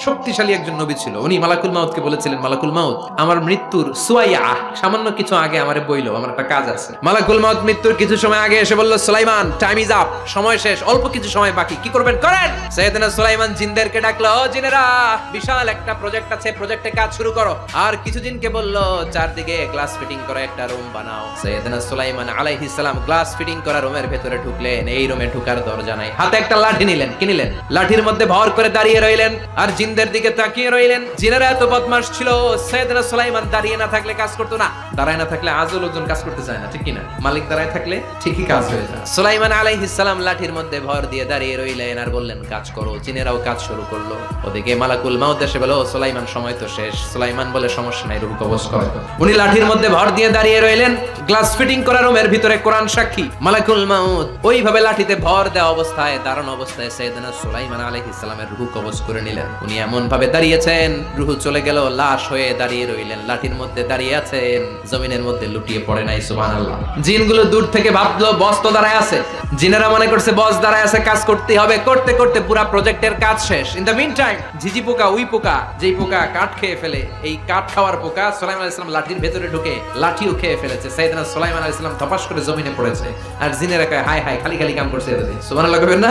শক্তিশালী একজন নবী ছিল। উনি মালাকুল মাউতকে বলেছিলেন, মালাকুল মাউত আমার মৃত্যুর সুয়াইয়া সামান্য কিছু আগে আমারে বইলো, আমার একটা কাজ আছে। মালাকুল মাউত মৃত্যুর কিছু সময় আগে এসে বলল, সুলাইমান টাইম ইজ আপ, সময় শেষ, অল্প কিছু সময় বাকি, কি করবেন করেন। সাইয়েদনা সুলাইমান জিনদেরকে ডাকলো, ও জিনেরা, বিশাল একটা প্রজেক্ট আছে, প্রজেক্টে কাজ শুরু করো। আর কিছু জিনকে বলল, চারদিকে গ্লাস ফিটিং করা একটা রুম বানাও। সাইয়েদনা সুলাইমান আলাইহিস সালাম গ্লাস ফিটিং করা রুমের ভেতরে ঢুকলেন। এই রুমে ঢুকার দরজা নাই, হাতে একটা লাঠি নিলেন। কি নিলেন? লাঠির মধ্যে ভর করে দাঁড়িয়ে রইলেন আর জিনদের দিকে তাকিয়ে রইলেন। জিনেরা এত বদমাশ ছিল, সাইয়েদনা সুলাইমান দাঁড়িয়ে না থাকলে কাজ করতো না, দাঁড়ায় না থাকলে আজও লোকজন কাজ করতে চায় না, ঠিক কি না? মালিক দাঁড়ায় থাকলে ঠিকই কাজ হয়ে যায়। সুলাইমান আলাইহিস সালাম লাঠির মধ্যে ভর দিয়ে দাঁড়িয়ে রইলেন আর বললেন, কাজ করো। জিনেরাও কাজ শুরু করলো। ওদিকে মালাকুল মাউত এসে বলে, ও সুলাইমান সময় তো শেষ। সুলাইমান বলে, সমস্যা নাই, রূহ কবজ করো। উনি লাঠির মধ্যে ভর দিয়ে দাঁড়িয়ে রইলেন। গ্লাস ফিটিং করা রুমের ভিতরে কোরআন সাক্ষী, মালাকুল মাউত ওইভাবে লাঠিতে ভর দেওয়া অবস্থায়, দাঁড়ানো অবস্থায় সাইয়েদনা সুলাইমান আলাইহিস সালামের রূহ কবজ করে নিলেন। উনি এমন ভাবে দাঁড়িয়েছেন, রূহ চলে গেল, লাশ হয়ে দাঁড়িয়ে রইলেন। লাঠির মধ্যে দাঁড়িয়ে আছেন, জমিনের মধ্যে লুটিয়ে পড়ে নাই। সুবহানাল্লাহ। জিনগুলো দূর থেকে ভাবলো বস তো দাঁড়ায় আছে। জিনেরা মনে করছে বস দাঁড়ায় আছে, কাজ করতে হবে। করতে করতে পুরো প্রজেক্টের কাজ শেষ। ইন দ্য মিন টাইম ঝিঝি পোকা, উই পোকা, যেই পোকা কাঠ খেয়ে ফেলে, এই কাঠ খাওয়ার পোকা সুলাইমান আলাইহিস সালাম লাঠির ভেতরে ঢুকে লাঠিও খেয়ে ফেলেছে। সাইয়েদনা সুলাইমান আলাইহিস সালাম ধপাস করে জমিনে পড়েছে। আর জিনেরা কয়, হায় হায়, খালি খালি কাম করছে এতদিন। সুবহানাল্লাহ কইবেন না?